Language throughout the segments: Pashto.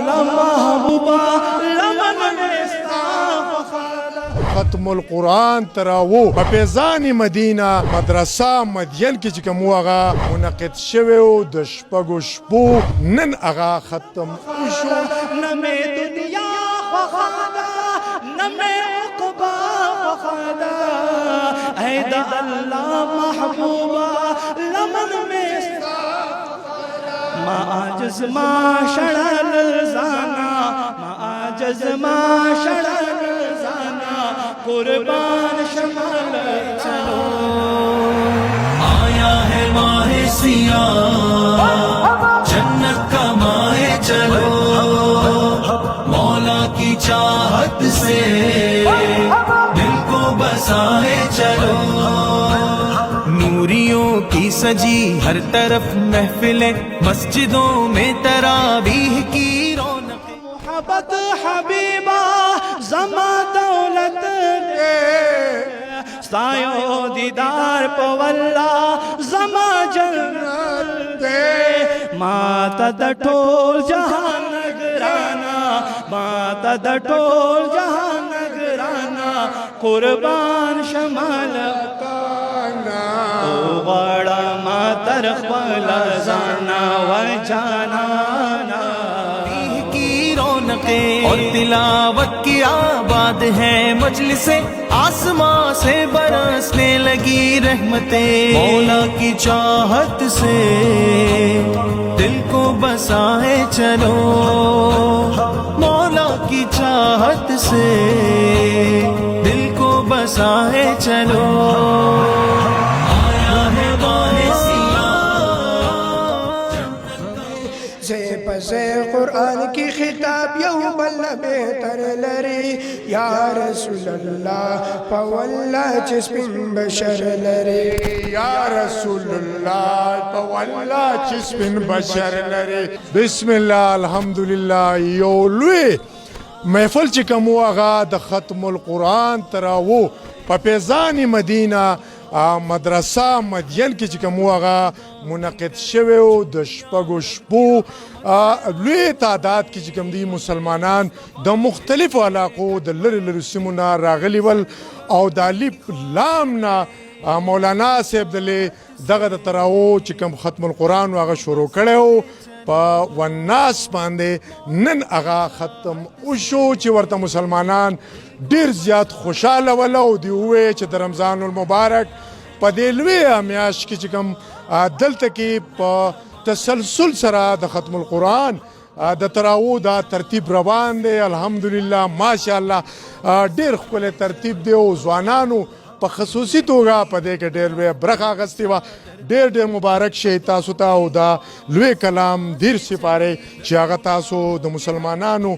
الله محبوبا لمن مستا فخادا ختم القرآن تراو په فیضان مدینه مدرسه مدین کې چې کوم هغه منعقد شوی و د شپږو شپو نن هغه ختم وشو نه مې دنیا فخادا نه مې عقبا فخادا اے د الله محبوبا لمن مستا ما عاجز ما شړل زانا ما عاجز ما شړل زانا قربان شمال چلو آیا ہے ماہ سیاہ جنت کا ماہ چلو مولا کی چاہت سے دل کو بسائے چلو نوریوں کی سجی ہر طرف محفلیں مسجدوں میں تراویح کی رونق محبت حبیبا زما دولت ستایو دیدار پولا زما جنت دے ماتا د ټول جهان نگرانا ماتا د ټول جهان نگرانا قربان شمال غواړه ما تر خپل ځانا و جانانا کی رونقیں اور تلاوت کی آباد ہے مجلس آسماں سے برسنے لگی رحمتیں مولا کی چاہت سے دل کو بسائے چلو مولا کی چاہت سے دل کو بسائے چلو سے قرآن کی خطاب یو بل بہتر لری یا رسول اللہ پولا چسپن بشر لری یا رسول الله پولا چسپن بشر لري بسم الله الحمدلله یو لوی محفل چې کوم هغه د ختم القرآن تراو په فیضان مدینه مدرسه مدین کې چې کوم هغه منعقد شوی و د شپږو شپو لوی تعداد کې چې کوم دي مسلمانان د مختلفو علاقو د لرې لرې سیمو نه راغلي ول او د الف لام نه مولانا صاحب دغه د تراو چې کوم ختم القرآن هغه شروع کړی و په وناس باندې نن هغه ختم وشو چې ورته مسلمانان ډیر زیات خوشاله ول او دی وویل چې د رمضان المبارک په دې لویه میاشت کې چې کوم دلته کې په تسلسل سره د ختم القرآن د تراو دا ترتیب روان دی الحمدلله ماشاءالله ډیر ښکلی ترتیب دی او ځوانانو په خصوصي توګه په دې کې ډېر لویه برخه اخیستې وه ډېر مبارک شي تاسو ته او دا لوی کلام دیر سپارې چې هغه تاسو د مسلمانانو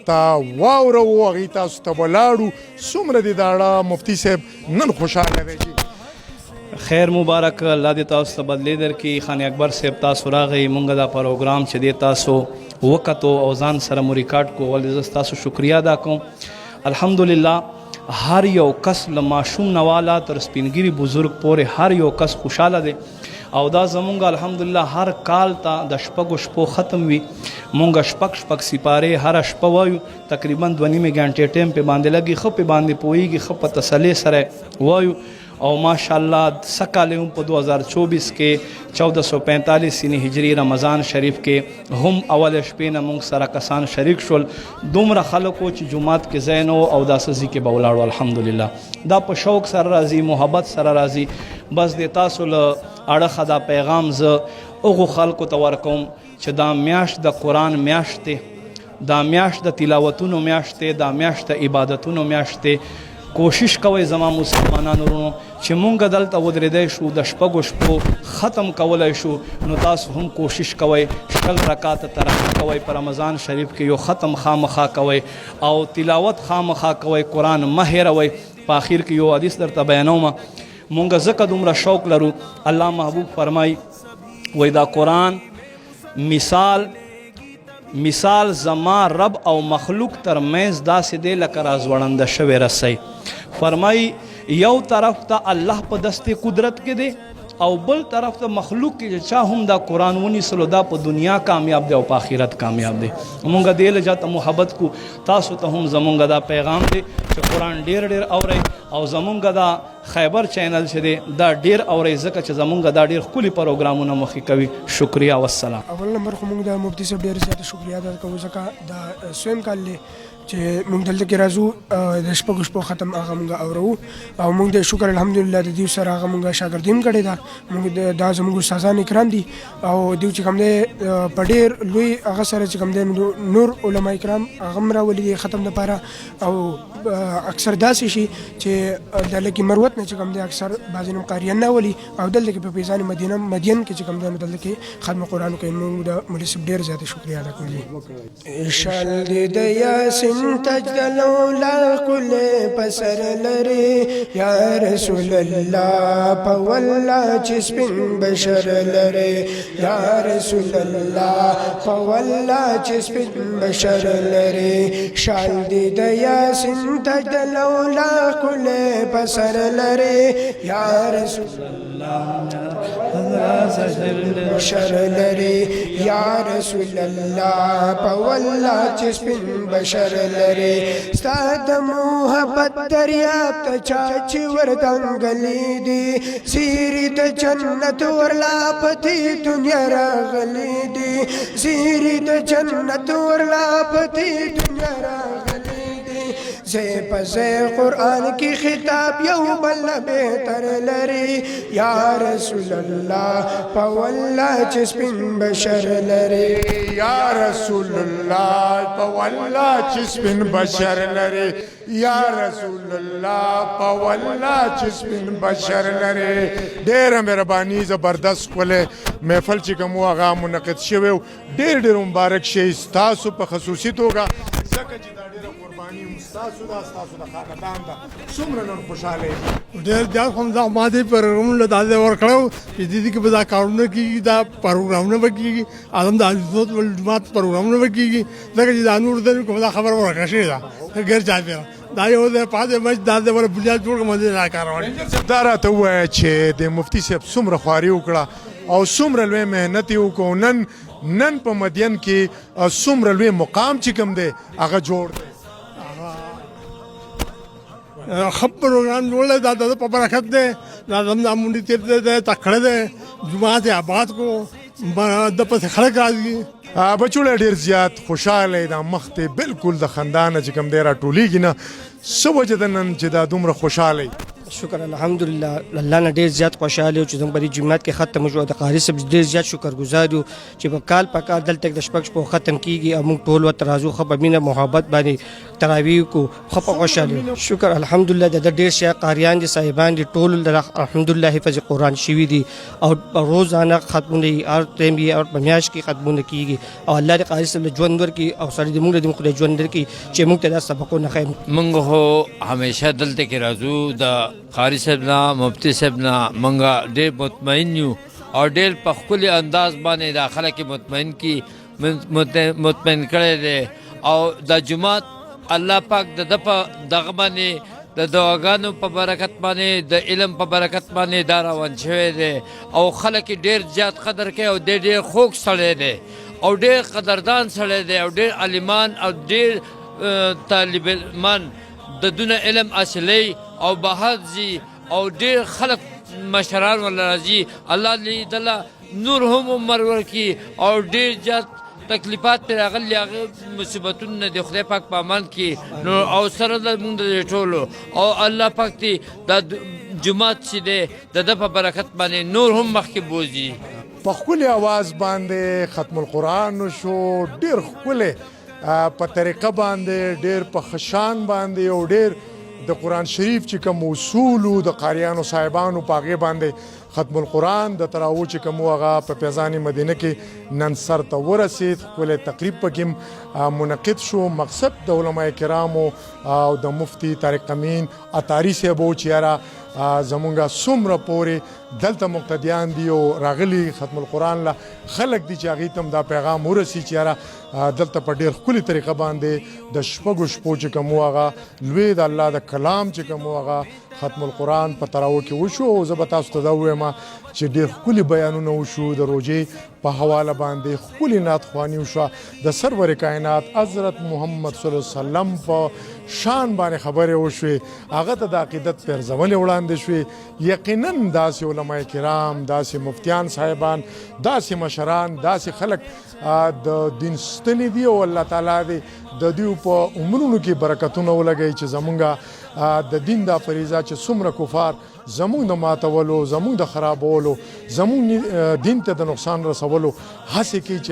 ته واورو هغې تاسو ته ولاړو څومره دې داړه مفتي صاحب نن خوشحاله دی خیر مبارک الله دې تاسو ته بدلی درکړي خان اکبر صاحب تاسو راغئ مونږ دا پروګرام چې دی تاسو وکتو او ځان سره مو ریکارډ کو ولې زه تاسو شکریا ادا کوم الحمدلله هر یو کس له ماشوم نواله تر سپینګیري بزرگ پورې هر یو کس خوشاله دی او دا زمونږ الحمدلله هر کال ته د شپږو شپو ختم وي مونږ شپږ سپارې هره شپه وایو تقریبا 2 نیمې غنټې ټیم په باندې لګي ښه په باندې پوهېږي ښه په تسلۍ سره وایو او ماشاءالله سکال هم په 2024 کې 1445 سنی هجری رمضان شریف کې هم اول شپې نه موږ سره کسان شریک شول دومره خلکو چې جمعات کې ځای نه او داسې ځای کې به ولاړو الحمدلله دا په شوق سره راځي محبت سره راځي بس د تاسو له اړخه دا پیغام زه هغو خلکو ته ورکوم چې دا میاشت د قرآن میاشت دی دا میاشت د تلاوتونو میاشت دی دا میاشت د عبادتونو میاشت دی کوشش کوئ زما مسلمانانو ورونو چې مونږ دلته ودرېدی شو د شپږو شپو ختم کولی شو نو تاسو هم کوشش کوئ شل رکاته تراویح کوئ په رمضان شریف کې یو ختم خامخا کوئ او تلاوت خامخا کوئ قرآن مه هېروئ په آخر کې یو حدیث درته بیانومه مونږ ځکه دومره شوق لرو الله محبوب فرمایي وایي دا قرآن مثال زما رب او مخلوق تر منځ داسې دی لکه رازوړنده شوې رسۍ فرمایي یو طرف ته الله په دست قدرت کې دی او بل طرف ته مخلوق کې چې چا هم دا قرآن ونیسلو دا په دنیا کامیاب دی او په آخرت کامیاب دی. مونږ دې له جاته محبت کو تاسو ته هم زمونږ دا پیغام دی چې قرآن ډیر ډیر اورئ او زمونږ دا خیبر چینل چې دی دا ډیر اورئ ځکه چې زمونږ دا ډیر ښکلي پروګرامونه مخکې کوي. شکریه والسلام. اول نمبر خو موږ د مفتی صاحب ډېر زیاته شکریا ادا کوو ځکه دا سویم کال دی چې موږ دلته کې راځو د شپږو شپو ختم هغه موږ اورو او موږ د شکر الحمدلله د دوی سره هغه موږ شاګردي هم کړې ده. موږ دا زموږ استادان کرام دي او دوی چې کوم دی په ډېر لوی هغه سره چې کوم دی نور علما کرام هغه هم راولي دي ختم دپاره او اکثر داسې شي چې د لکې مروت نه چې کوم دی اکثر بعضې نوم قاریان نه ولي او دلته کې په فیضان مدین کې چې کوم دی نو دلته کې ختم قرآن کوي. موږ د مولوي صاحب ډېر زیاته شکریا ادا کوو. شال دې د یاسین تجدلو لا کل پسر لري یا رسول الله په والله چې سپین بشر لري یا رسول الله په والله چې سپین بشر لري. شال دې د یاسین تجدلو لا کل پسر لري یا رسول بشر لري یا رسول الله په والله چې سپین بشر لري. ستا د محبت دریاب ته چا چې وردنګلی دي سیری د جنت ورلا پتی دنیا راغلی دي سیری د جنت ورلا پتی دنیا راغلی دي. زی پزی قرآن کی خطاب یو بل بہتر لري یا رسول الله په والله چې سپین بشر لري یا رسول الله په والله چې سپین بشر لري یا رسول الله په والله چې سپین بشر لري. ډېره مهرباني زبردست ښکلی محفل چې کوم و هغه منعقد شوی و ډېر ډېر مبارک شي ستاسو په خصوصي توګه ځکه چې دا ډېره قرباني هم ستاسو ده ستاسو د خاندان ده. څومره نن خوشحاله یې ډېر زیات خوند ما دې پروګرامونه داسې ورکړو چې دې کې به دا کارونه کېږي دا پروګرامونه به کېږي اعظم د عزت والجماعت پروګرامونه به کېږي ځکه چې دا نور دې کوم دا خبره ورکړه شوې ده غیر چاپېره دا یو ځای پاتې مچ دا دې ولا بنیاد جوړ کړم دې راکاروي. دا راته ووایه چې د مفتي صاحب څومره خواري وکړه او څومره لوی محنت یې وکړو نن په مدین کې څومره لوی مقام چې کوم دی هغه جوړ دی. ښه پروګرام جوړ دی دا د په برکت دی دا زموږ دا منډي تېر دی تکړه دی جومات یې آباد کو د پسې خلک راځي. بچوړی ډېر زیات خوشحاله دا مخ ته بالکل د خندانه چې کوم دی راټولیږي نه څه وجه ده نن چې دا دومره خوشحاله شکر الحمدلله الله نه ډېر زیات خوشحاله یو چې زموږ په دې جومات کې ختم شو. د قاري صاحب ډېر زیات شکرګزار یو چې په کال په کال دلته د شپږ شپو ختم کېږي او موږ ټول ورته راځو ښه په مینه محبت باندې تراویح کو ښه په خوشحالي. شکر الحمدلله د ډېر شي قاریان دي صاحبان دي ټول الحمدلله حفظ قرآن شوي دي او روزانه ختمونه یې هر ټایم یې او په میاشت کې ختمونه کېږي او الله دې قاري صاحب له ژوند ورکړي او سړي دې موږ له خدای ژوند درکړي چې موږ ته دا سبقونه ښیي. موږ خو همیشه دلته کې راځو د قاری صاحب نه مفتی صاحب نه موږ ډېر مطمئن یو او ډېر په ښکلي انداز باندې دا خلک مطمئن کی مطمئن کړی دی او د جومات الله پاک د ده په دغه باندې د دعاګانو په برکت باندې د علم په برکت باندې دا روان شوی دی او خلک ډېر زیات قدر کوي او ډېر خوږ سړی دی او ډېر قدردان سړی دی او ډېر عالمان او ډېر طالب علمان د دونه علم اصلي او بهر ځي او ډېر خلک مشران ولا راځي. الله دې دله نور هم عمر ورکړي او ډېر زیات تکلیفات پرې راغلي هغه مصیبتونه د خدای پاک په امان کې نو او سره د مونږ د ټولو او الله پاک دې دا جومات چې دی د ده په برکت باندې نور هم مخکې بوځي. په ښکلي اواز باندې ختم القرآن شو ډېر ښکلی په طریقه باندې ډېر په خشان باندې او ډېر د قرآن شریف چې کوم اصول د قاریانو صاحبانو په هغې باندې ختم القرآن د تراویح چې کوم هغه په فیضان مدینه کې نن سر ته ورسید. ښکلی تقریب پکې منعقد شو. مقصد د علما کرامو او د مفتی طارق امین عطاري صاحب و چې یاره زمونږ څومره پورې دلته مقتدیان دي او راغلي ختم القرآن له خلک دي چې هغوی ته هم دا پیغام ورسي چې یاره دلته په ډېر ښکلي طریقه باندې د شپږو شپو چې کوم هغه لوی د الله د کلام چې کوم هغه ختم القرآن په تراو کې وشو او زه به تاسو ته دا ووایم چې ډېر ښکلي بیانونه وشو د روژې په حواله باندې ښکلې نعتخواني وشوه د سرور کائنات حضرت محمد صلی الله علیه وسلم په شان باندې خبرې وشوې هغه ته د عقیدت پرځونې وړاندې شوې یقینا داسې علما کرام داسې مفتیان صاحبان داسې مشران داسې خلک د دین ستنې دي او الله تعالی دې د دوی په عمرونو کې برکتونه ولګوي چې زمونږ د دین دا فریضه چې څومره کفار زمونږ د ماتولو زمونږ د خرابولو زمونږ دین ته د نقصان رسولو هڅې کوي چې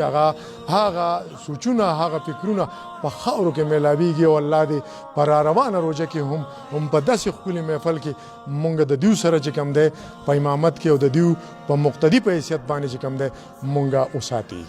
هغه سوچونه هغه فکرونه په خاورو کې میلاویږي او الله دې په راروانه روژه کې هم په داسې ښکلي محفل کې مونږ د دیو سره چې کوم دی په امامت کې او د دیو په مقتدي په حیثیت باندې چې کوم دی مونږ وساتي